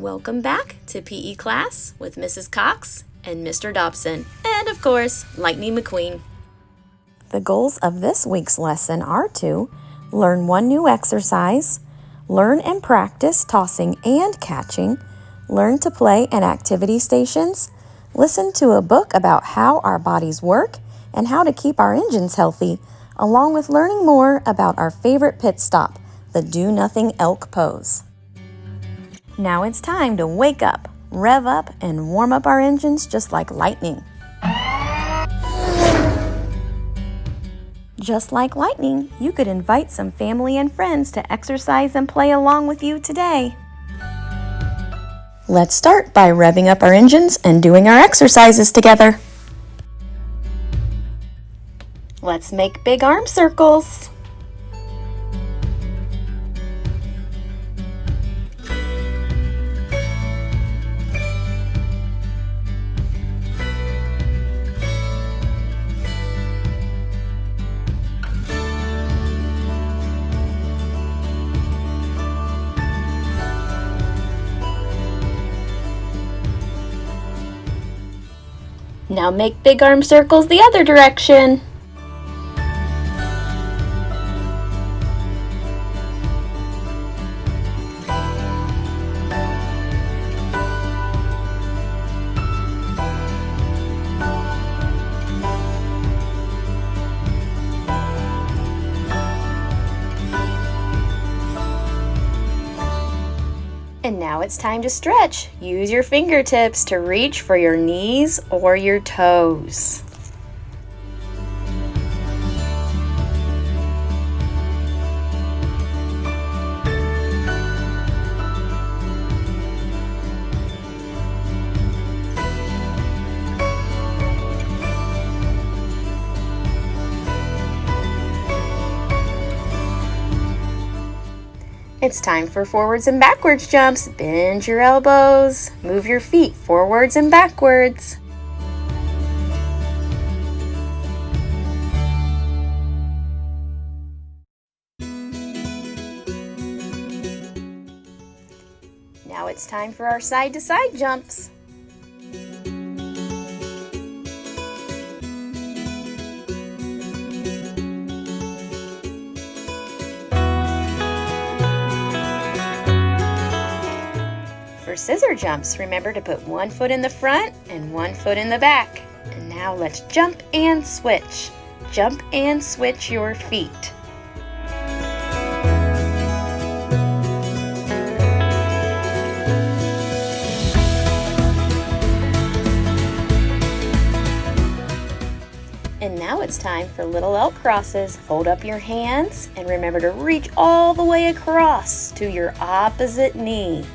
Welcome back to PE class with Mrs. Cox and Mr. Dobson, and of course, Lightning McQueen. The goals of this week's lesson are to learn one new exercise, learn and practice tossing and catching, learn to play in activity stations, listen to a book about how our bodies work and how to keep our engines healthy, along with learning more about our favorite pit stop, the do-nothing elk pose. Now it's time to wake up, rev up, and warm up our engines just like lightning. Just like lightning, you could invite some family and friends to exercise and play along with you today. Let's start by revving up our engines and doing our exercises together. Let's make big arm circles. Now make big arm circles the other direction. And now it's time to stretch. Use your fingertips to reach for your knees or your toes. It's time for forwards and backwards jumps. Bend your elbows. Move your feet forwards and backwards. Now it's time for our side-to-side jumps. For scissor jumps, remember to put one foot in the front and one foot in the back. And now let's jump and switch. Jump and switch your feet. And now it's time for little elk crosses. Hold up your hands and remember to reach all the way across to your opposite knee.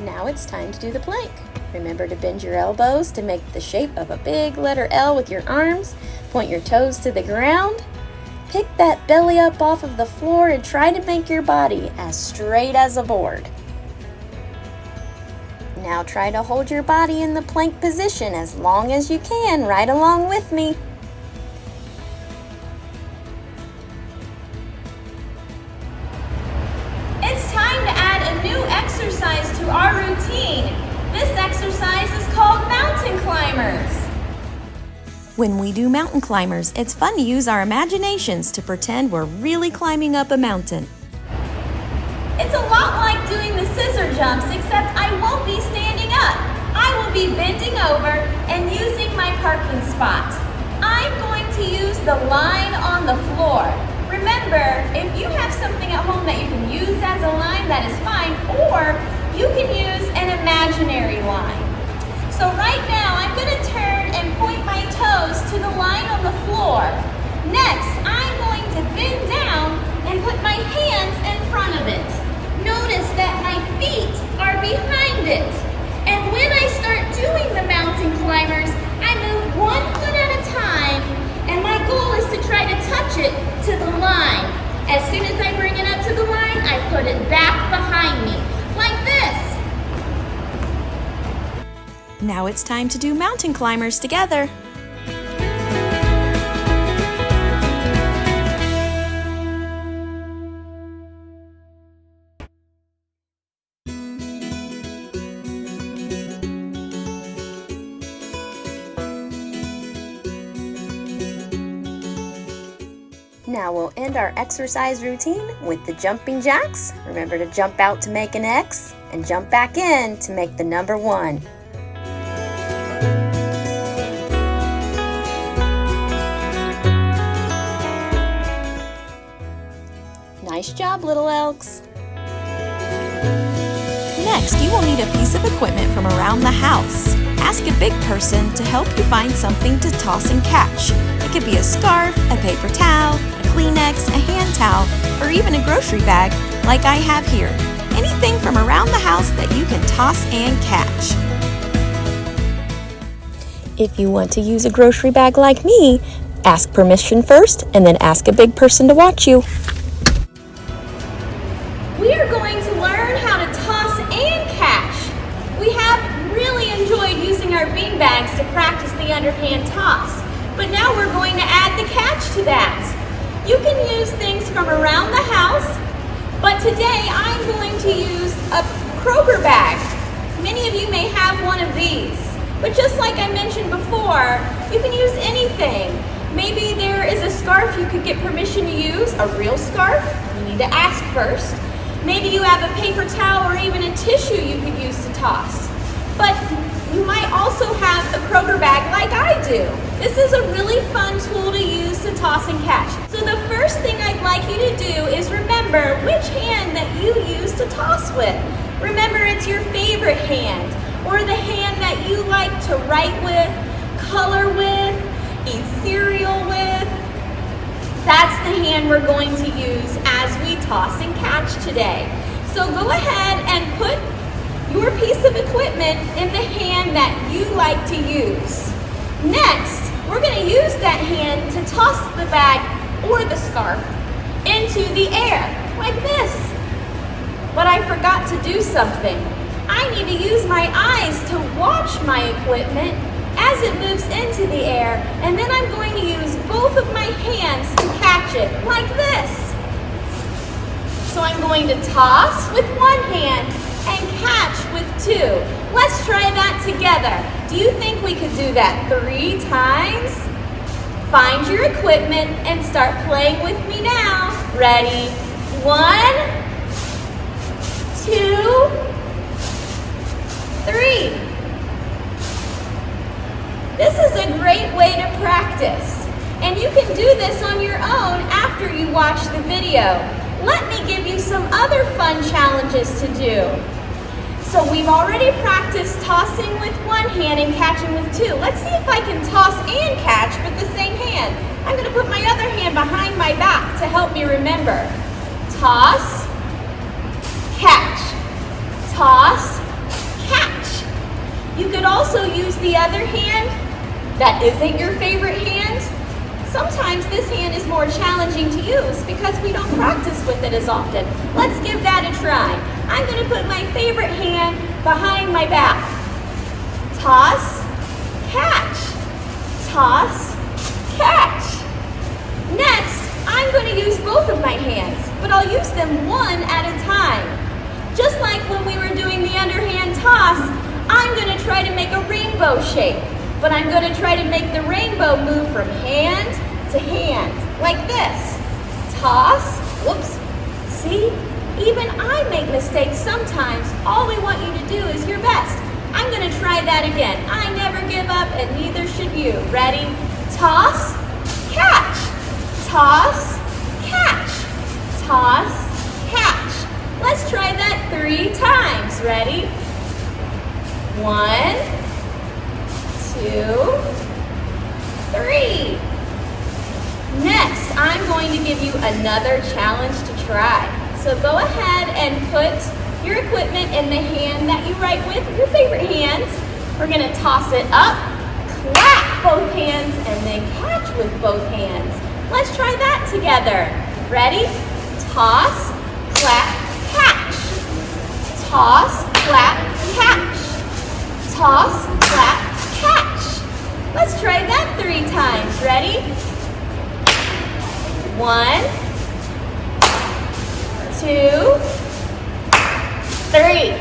Now it's time to do the plank. Remember to bend your elbows to make the shape of a big letter L with your arms. Point your toes to the ground. Pick that belly up off of the floor and try to make your body as straight as a board. Now try to hold your body in the plank position as long as you can, right along with me. It's time to add a new exercise to our routine. This exercise is called mountain climbers. When we do mountain climbers, it's fun to use our imaginations to pretend we're really climbing up a mountain. It's a lot like doing the scissor jumps, except I won't be standing up. I will be bending over and using my parking spot. I'm going to use the line on the floor. Remember, if you have something at home that you can use as a line, that is fine, or you can use an imaginary line. So right now, I'm going to turn and point my toes to the line on the floor. Next, I'm going to bend down and put my hands in front of it. Notice that my behind me, like this. Now it's time to do mountain climbers together. Now we'll end our exercise routine with the jumping jacks. Remember to jump out to make an X and jump back in to make the number 1. Nice job, little elks. Next, you will need a piece of equipment from around the house. Ask a big person to help you find something to toss and catch. It could be a scarf, a paper towel, a Kleenex, a hand towel, or even a grocery bag like I have here. Anything from around the house that you can toss and catch. If you want to use a grocery bag like me, ask permission first and then ask a big person to watch you. We are going to learn how to toss and catch. We have really enjoyed using our bean bags to practice the underhand toss, but now we're going to add the catch to that. You can use things from around the house, but today I'm going to use a Kroger bag. Many of you may have one of these, but just like I mentioned before, you can use anything. Maybe there is a scarf you could get permission to use, a real scarf. You need to ask first. Maybe you have a paper towel or even a tissue you could use to toss. But you might also have a Kroger bag like I do. This is a really fun tool to use to toss and catch. So the first thing I'd like you to do is remember which hand that you use to toss with. Remember, it's your favorite hand, or the hand that you like to write with, color with, eat cereal with. That's the hand we're going to use as we toss and catch today. So go ahead and put your piece of equipment in the hand that you like to use. Next, we're going to use that hand to toss the bag or the scarf into the air, like this. But I forgot to do something. I need to use my eyes to watch my equipment as it moves into the air, and then I'm going to use both of my hands to catch it, like this. So I'm going to toss with one hand and catch with 2. Let's try that together. Do you think we could do that 3 times? Find your equipment and start playing with me now. Ready? 1, 2, 3. This is a great way to practice, and you can do this on your own after you watch the video. Let me give you some other fun challenges to do. So we've already practiced tossing with one hand and catching with 2. Let's see if I can toss and catch with the same hand. I'm going to put my other hand behind my back to help me remember. Toss, catch, toss, catch. You could also use the other hand that isn't your favorite hand. Sometimes this hand is more challenging to use because we don't practice with it as often. Let's give that a try. I'm going to put my favorite hand behind my back. Toss, catch, toss, catch. Next, I'm going to use both of my hands, but I'll use them one at a time. Just like when we were doing the underhand toss, I'm going to try to make a rainbow shape. But I'm going to try to make the rainbow move from hand to hand, like this. Toss, whoops, see? Even I make mistakes sometimes. All we want you to do is your best. I'm going to try that again. I never give up, and neither should you. Ready? Toss, catch. Toss, catch. Toss, catch. Let's try that 3 times. Ready? 1, 2, 3. Next, I'm going to give you another challenge to try. So go ahead and put your equipment in the hand that you write with, your favorite hands. We're going to toss it up, clap both hands, and then catch with both hands. Let's try that together. Ready? Toss, clap, catch. Toss, clap, catch. Toss, clap, catch. Let's try that 3 times. Ready? 1, 2, 3.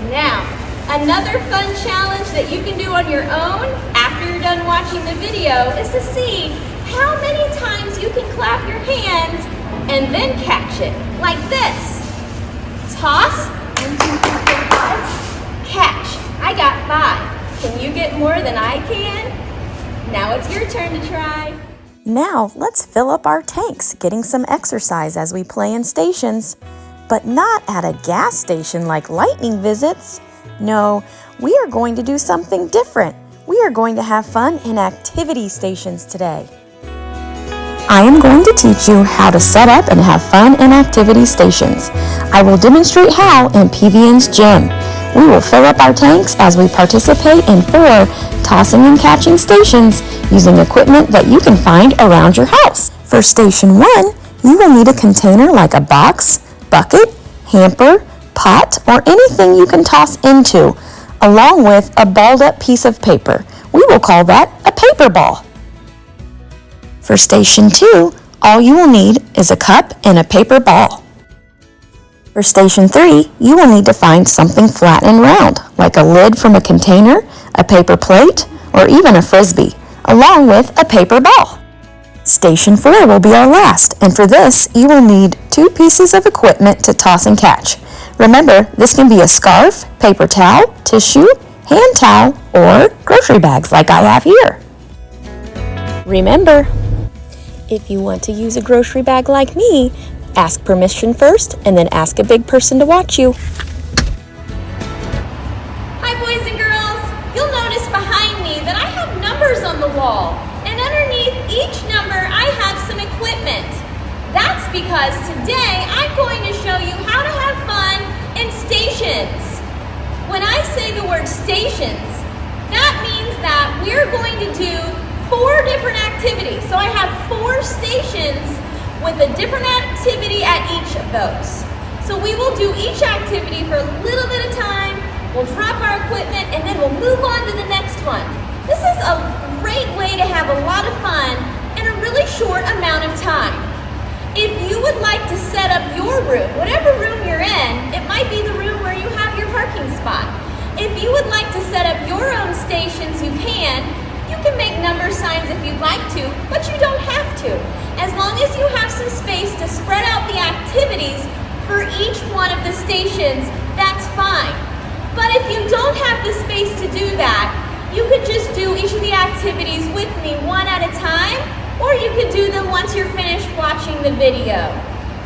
Now, another fun challenge that you can do on your own after you're done watching the video is to see how many times you can clap your hands and then catch it, like this. Toss, 1, 2, 3, 4, 5, catch. I got 5. Can you get more than I can? Now it's your turn to try. Now let's fill up our tanks, getting some exercise as we play in stations. But not at a gas station like lightning visits. No, we are going to do something different. We are going to have fun in activity stations today. I am going to teach you how to set up and have fun in activity stations. I will demonstrate how in PVN's gym. We will fill up our tanks as we participate in 4 tossing and catching stations using equipment that you can find around your house. For station 1, you will need a container like a box, bucket, hamper, pot, or anything you can toss into, along with a balled up piece of paper. We will call that a paper ball. For station 2, all you will need is a cup and a paper ball. For station 3, you will need to find something flat and round, like a lid from a container, a paper plate, or even a frisbee, along with a paper ball. Station 4 will be our last, and for this, you will need 2 pieces of equipment to toss and catch. Remember, this can be a scarf, paper towel, tissue, hand towel, or grocery bags like I have here. Remember, if you want to use a grocery bag like me, ask permission first and then ask a big person to watch you. Hi boys and girls, you'll notice behind me that I have numbers on the wall, and underneath each number I have some equipment. That's because today I'm going to show you how to have fun in stations. When I say the word stations, that means that we're going to do 4 different activities. So I have 4 stations with a different activity at each of those. So we will do each activity for a little bit of time, we'll drop our equipment, and then we'll move on to the next one. This is a great way to have a lot of fun in a really short amount of time. If you would like to set up your room, whatever room you're in, it might be the room where you have your parking spot. If you would like to set up your own stations, you can. You can make number signs if you'd like to, but you don't have to. As long as you have some space to spread out the activities for each one of the stations, that's fine. But if you don't have the space to do that, you could just do each of the activities with me one at a time, or you could do them once you're finished watching the video.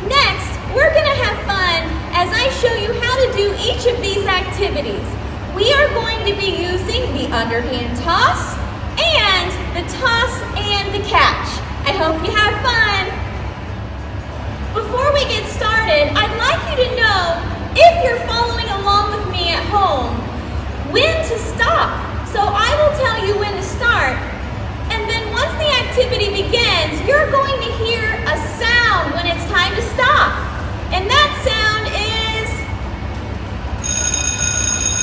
Next, we're gonna have fun as I show you how to do each of these activities. We are going to be using the underhand toss, and the toss and the catch. I hope you have fun. Before we get started, I'd like you to know, if you're following along with me at home, when to stop. So I will tell you when to start, and then once the activity begins, you're going to hear a sound when it's time to stop. And that sound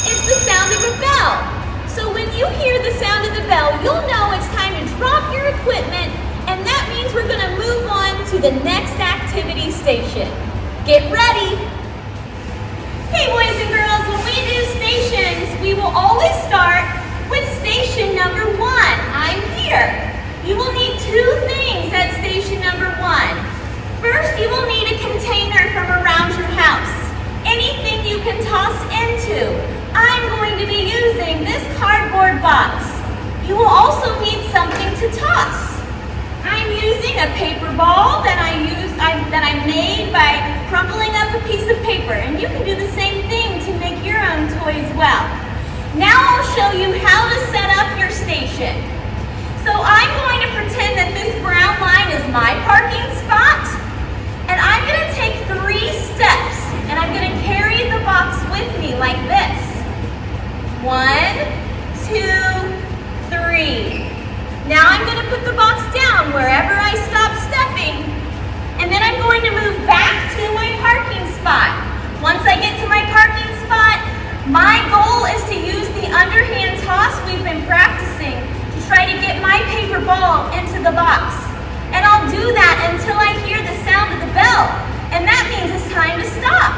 it's the sound of a bell. So when you hear the sound of the bell, you'll know it's time to drop your equipment, and that means we're going to move on to the next activity station. Get ready! Hey boys and girls, when we do stations, we will always start with station number 1. I'm here. You will need 2 things at station number 1. First, you will need a container from around your house. Anything you can toss into. I'm going to be using this cardboard box. You will also need something to toss. I'm using a paper ball that I made by crumpling up a piece of paper, and you can do the same thing to make your own toy as well. Now I'll show you how to set up your station. So I'm going to pretend that this brown line is my parking spot, and I'm going to take 3 steps, and I'm going to carry the box with me like this. 1, 2, 3. Now I'm going to put the box down wherever I stop stepping, and then I'm going to move back to my parking spot. Once I get to my parking spot, My goal is to use the underhand toss we've been practicing to try to get my paper ball into the box. And I'll do that until I hear the sound of the bell. And that means it's time to stop.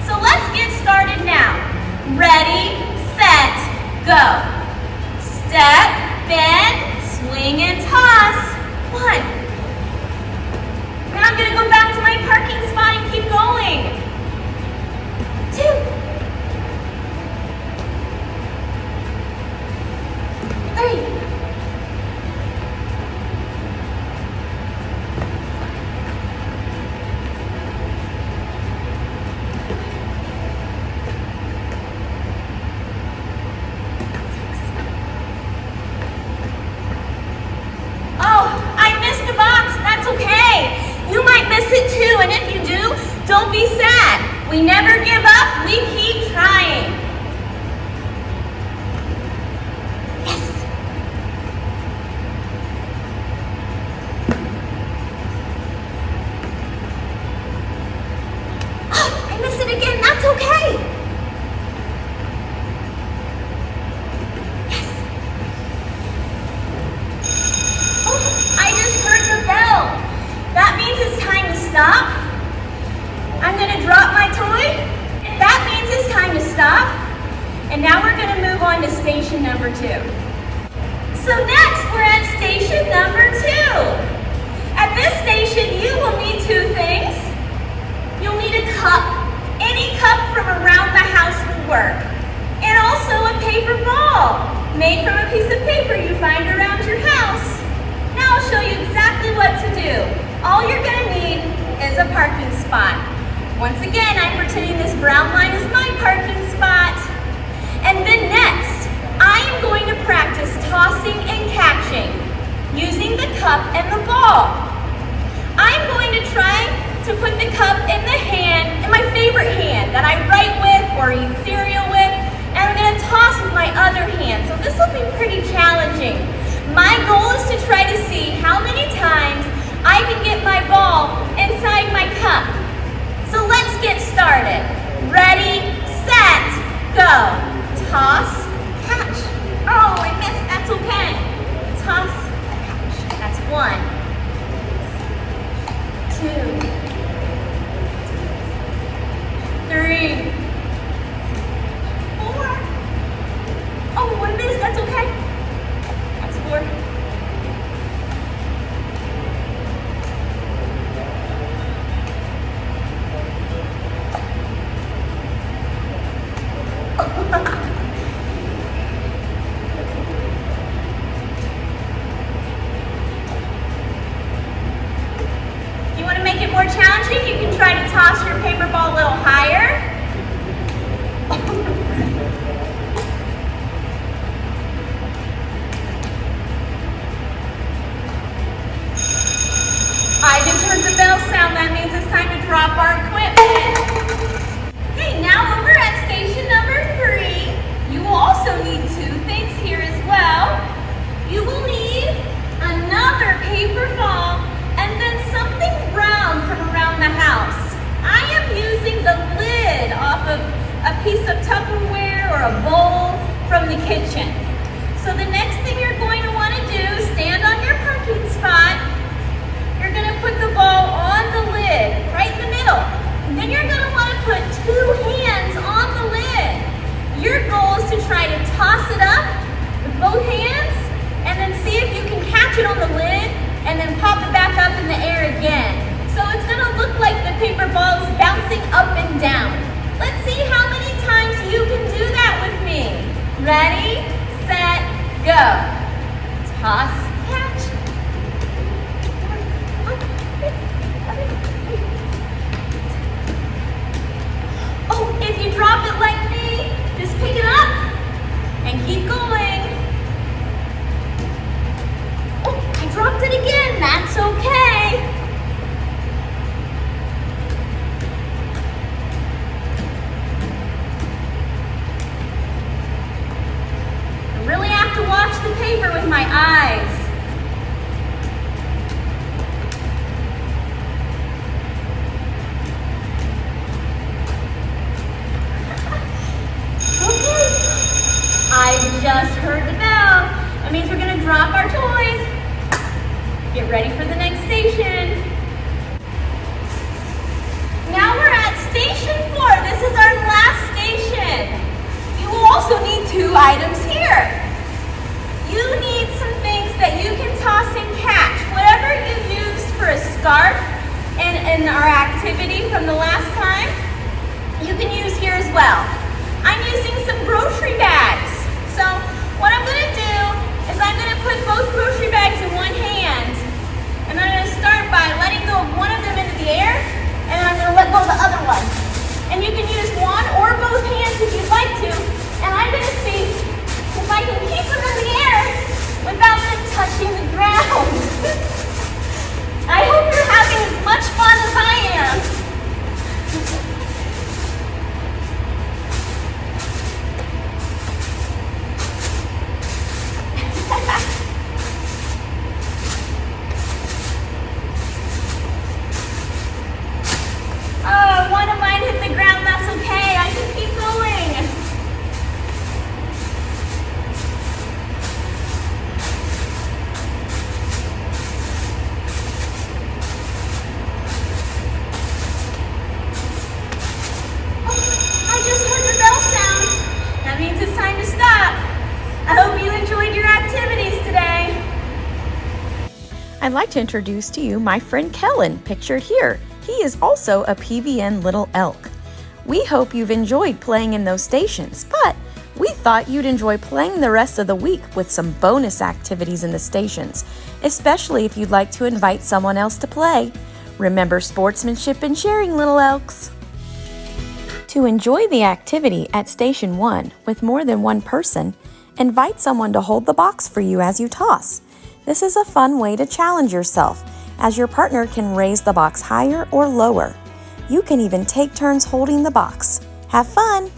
So let's get started now. Ready, set, go. Step, bend, swing, and toss. 1. Now I'm gonna go back to my parking spot and keep going. 2. 3. 2, and if you do, don't be sad. We never give up, we keep trying. Yes. Oh, I missed it again, that's okay. Yes. Oh, I just heard the bell. That means it's time to stop. I'm gonna drop my toy, and that means it's time to stop. And now we're gonna move on to station number 2. So next, we're at station number 2. At this station, you will need 2 things. You'll need a cup. Any cup from around the house will work. And also a paper ball, made from a piece of paper you find around your house. Now I'll show you exactly what to do. All you're gonna need is a parking spot. Once again, I'm pretending this brown line is my parking spot. And then next, I am going to practice tossing and catching using the cup and the ball. I'm going to try to put the cup in the hand, in my favorite hand that I write with or eat cereal with, and I'm gonna toss with my other hand. So this will be pretty challenging. My goal is to try to see how many times I can get my ball inside my cup. So let's get started. Ready, set, go. Toss, catch. Oh, I missed, that's okay. Toss, catch. That's 1, 2, 3, 4. Oh, I missed, that's okay. That's 4. You want to make it more challenging? You can try to toss your paper ball a little higher. I just heard the bell sound. That means it's time to drop our equipment. Okay, now over at station number 3, you will also need 2 things here as well. You will need another paper ball and then something brown from around the house. I am using the lid off of a piece of Tupperware or a bowl from the kitchen. So the next thing you're going to want to do, stand on your parking spot. You're going to put the ball on the lid, right in the middle. And then you're going to want to put 2 hands on the lid. Your goal is to try to toss it up with both hands and then see if you can catch it on the lid and then pop it back up in the air again. So it's gonna look like the paper ball is bouncing up and down. Let's see how many times you can do that with me. Ready, set, go. Toss, catch. Oh, if you drop it like me, just pick it up and keep going. Dropped it again, that's okay. I really have to watch the paper with my eyes. just heard the bell. That means we're gonna drop our toys. Get ready for the next station. Now we're at station 4. This is our last station. You will also need 2 items here. You need some things that you can toss and catch. Whatever you used for a scarf in our activity from the last time, you can use here as well. I'm using some grocery bags. So what I'm gonna do is I'm gonna put both grocery bags in one hand. And I'm gonna start by letting go of one of them into the air, and I'm gonna let go of the other one. And you can use one or both hands if you'd like to. And I'm gonna see if I can keep them in the air without them touching the ground. I hope you're having as much fun as I am. Oh, one of mine hit the ground, that's okay. I can keep going. I'd like to introduce to you my friend Kellen, pictured here. He is also a PVN Little Elk. We hope you've enjoyed playing in those stations, but we thought you'd enjoy playing the rest of the week with some bonus activities in the stations, especially if you'd like to invite someone else to play. Remember sportsmanship and sharing, Little Elks. To enjoy the activity at Station 1 with more than one person, invite someone to hold the box for you as you toss. This is a fun way to challenge yourself, as your partner can raise the box higher or lower. You can even take turns holding the box. Have fun!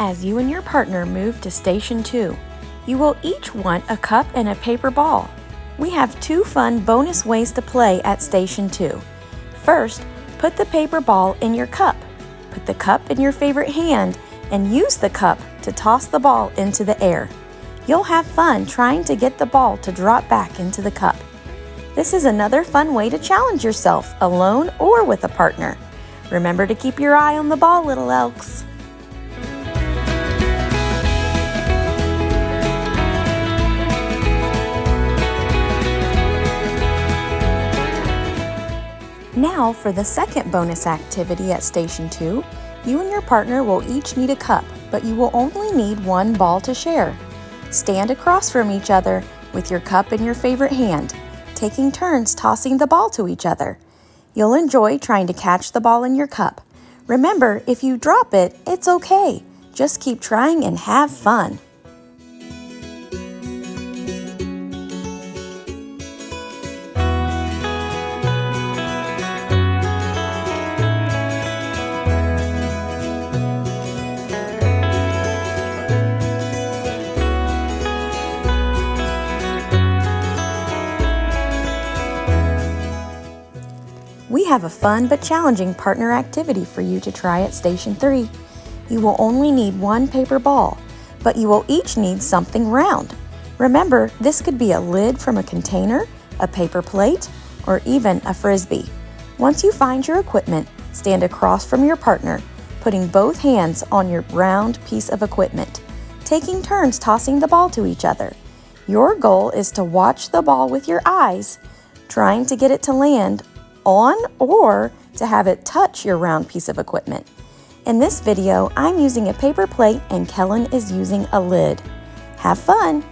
As you and your partner move to Station 2, you will each want a cup and a paper ball. We have 2 fun bonus ways to play at Station 2. First, put the paper ball in your cup. Put the cup in your favorite hand and use the cup to toss the ball into the air. You'll have fun trying to get the ball to drop back into the cup. This is another fun way to challenge yourself, alone or with a partner. Remember to keep your eye on the ball, Little Elks. Now for the second bonus activity at Station 2, you and your partner will each need a cup, but you will only need one ball to share. Stand across from each other with your cup in your favorite hand, taking turns tossing the ball to each other. You'll enjoy trying to catch the ball in your cup. Remember, if you drop it, it's okay. Just keep trying and have fun. We have a fun but challenging partner activity for you to try at Station 3. You will only need one paper ball, but you will each need something round. Remember, this could be a lid from a container, a paper plate, or even a frisbee. Once you find your equipment, stand across from your partner, putting both hands on your round piece of equipment, taking turns tossing the ball to each other. Your goal is to watch the ball with your eyes, trying to get it to land on or to have it touch your round piece of equipment. In this video, I'm using a paper plate and Kellen is using a lid. Have fun!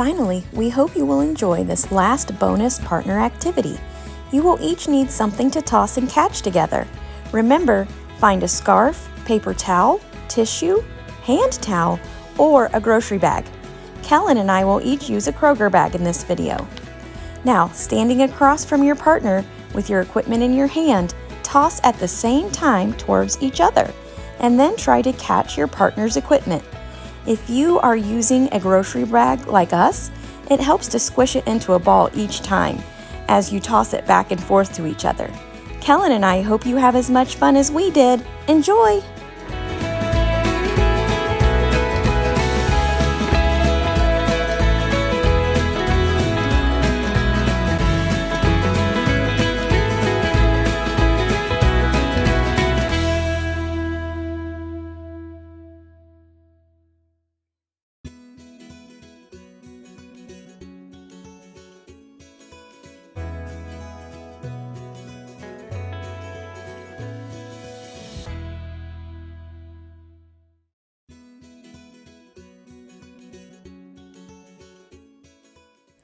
Finally, we hope you will enjoy this last bonus partner activity. You will each need something to toss and catch together. Remember, find a scarf, paper towel, tissue, hand towel, or a grocery bag. Kellen and I will each use a Kroger bag in this video. Now, standing across from your partner with your equipment in your hand, toss at the same time towards each other, and then try to catch your partner's equipment. If you are using a grocery bag like us, it helps to squish it into a ball each time as you toss it back and forth to each other. Kellen and I hope you have as much fun as we did. Enjoy!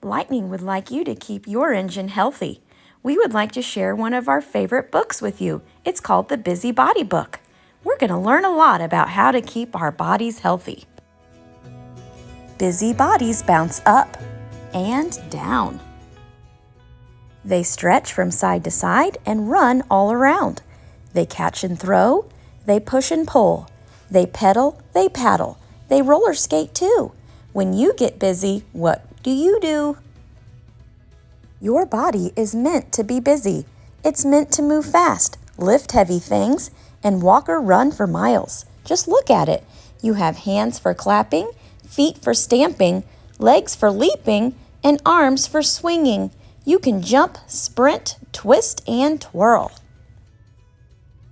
Lightning would like you to keep your engine healthy. We would like to share one of our favorite books with you. It's called the Busy Body Book. We're going to learn a lot about how to keep our bodies healthy. Busy bodies bounce up and down. They stretch from side to side and run all around. They catch and throw. They push and pull. They pedal, they paddle. They roller skate too. When you get busy, what do you do? Your body is meant to be busy. It's meant to move fast, lift heavy things, and walk or run for miles. Just look at it. You have hands for clapping, feet for stamping, legs for leaping, and arms for swinging. You can jump, sprint, twist, and twirl.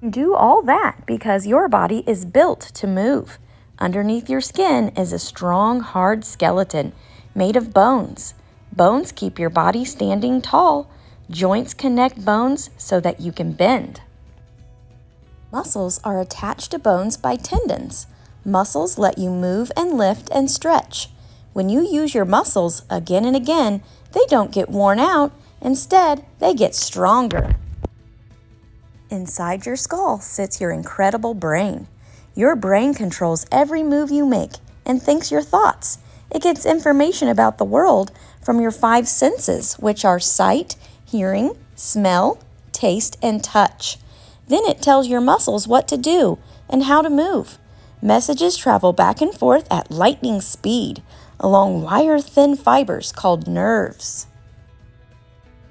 Do all that because your body is built to move. Underneath your skin is a strong, hard skeleton made of bones. Bones keep your body standing tall. Joints connect bones so that you can bend. Muscles are attached to bones by tendons. Muscles let you move and lift and stretch. When you use your muscles again and again, they don't get worn out. Instead, they get stronger. Inside your skull sits your incredible brain. Your brain controls every move you make and thinks your thoughts. It gets information about the world from your 5 senses, which are sight, hearing, smell, taste, and touch. Then it tells your muscles what to do and how to move. Messages travel back and forth at lightning speed along wire-thin fibers called nerves.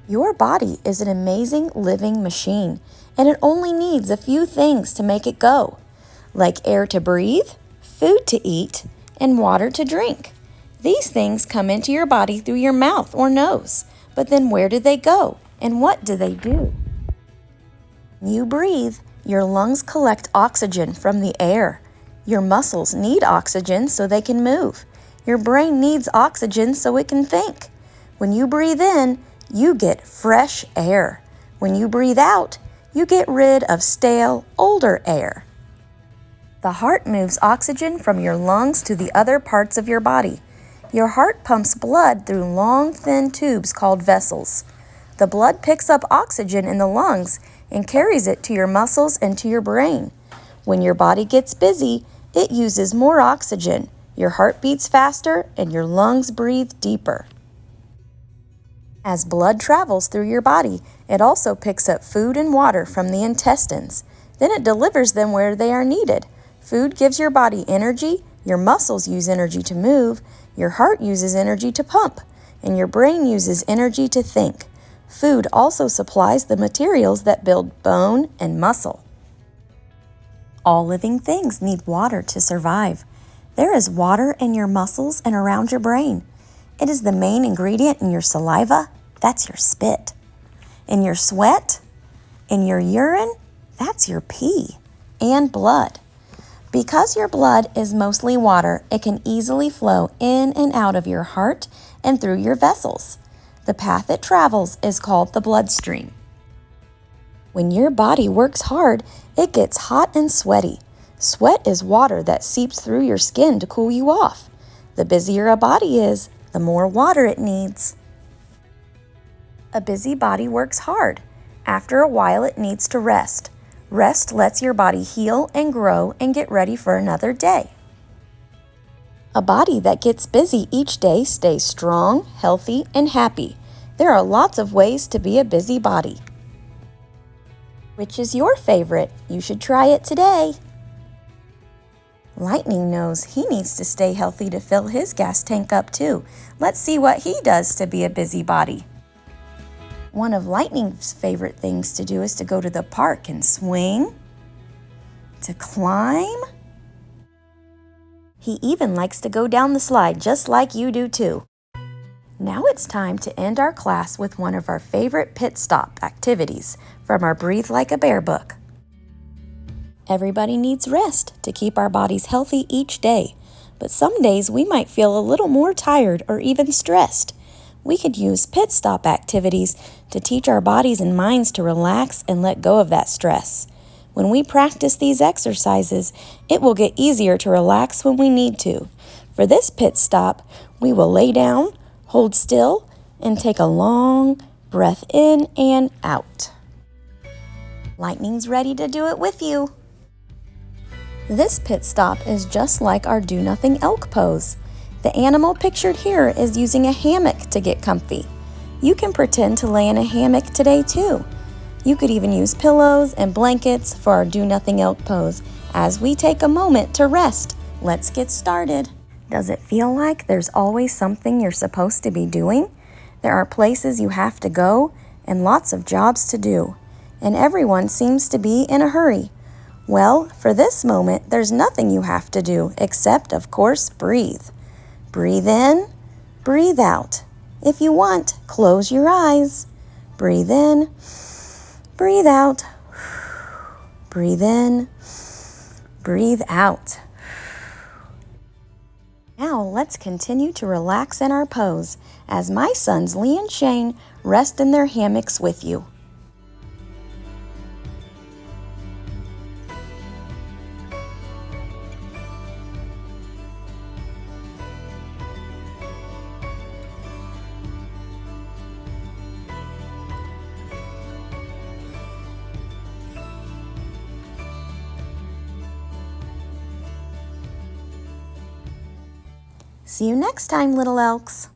Your body is an amazing living machine, and it only needs a few things to make it go, like air to breathe, food to eat, and water to drink. These things come into your body through your mouth or nose, but then where do they go, and what do they do? When you breathe, your lungs collect oxygen from the air. Your muscles need oxygen so they can move. Your brain needs oxygen so it can think. When you breathe in, you get fresh air. When you breathe out, you get rid of stale, older air. The heart moves oxygen from your lungs to the other parts of your body. Your heart pumps blood through long, thin tubes called vessels. The blood picks up oxygen in the lungs and carries it to your muscles and to your brain. When your body gets busy, it uses more oxygen. Your heart beats faster and your lungs breathe deeper. As blood travels through your body, it also picks up food and water from the intestines. Then it delivers them where they are needed. Food gives your body energy, your muscles use energy to move, your heart uses energy to pump, and your brain uses energy to think. Food also supplies the materials that build bone and muscle. All living things need water to survive. There is water in your muscles and around your brain. It is the main ingredient in your saliva. That's your spit. In your sweat, in your urine, that's your pee, and blood. Because your blood is mostly water, it can easily flow in and out of your heart and through your vessels. The path it travels is called the bloodstream. When your body works hard, it gets hot and sweaty. Sweat is water that seeps through your skin to cool you off. The busier a body is, the more water it needs. A busy body works hard. After a while, it needs to rest. Rest lets your body heal and grow and get ready for another day. A body that gets busy each day stays strong, healthy, and happy. There are lots of ways to be a busy body. Which is your favorite? You should try it today. Lightning knows he needs to stay healthy to fill his gas tank up too. Let's see what he does to be a busybody. One of Lightning's favorite things to do is to go to the park and swing, to climb. He even likes to go down the slide just like you do too. Now it's time to end our class with one of our favorite pit stop activities from our Breathe Like a Bear book. Everybody needs rest to keep our bodies healthy each day, but some days we might feel a little more tired or even stressed. We could use pit stop activities to teach our bodies and minds to relax and let go of that stress. When we practice these exercises, it will get easier to relax when we need to. For this pit stop, we will lay down, hold still, and take a long breath in and out. Lightning's ready to do it with you. This pit stop is just like our Do Nothing Elk pose. The animal pictured here is using a hammock to get comfy. You can pretend to lay in a hammock today too. You could even use pillows and blankets for our Do Nothing Elk pose as we take a moment to rest. Let's get started. Does it feel like there's always something you're supposed to be doing? There are places you have to go and lots of jobs to do, and everyone seems to be in a hurry. Well, for this moment, there's nothing you have to do except, of course, breathe. Breathe in, breathe out. If you want, close your eyes. Breathe in, breathe out. Breathe in, breathe out. Now let's continue to relax in our pose as my sons Lee and Shane rest in their hammocks with you. See you next time, little elks.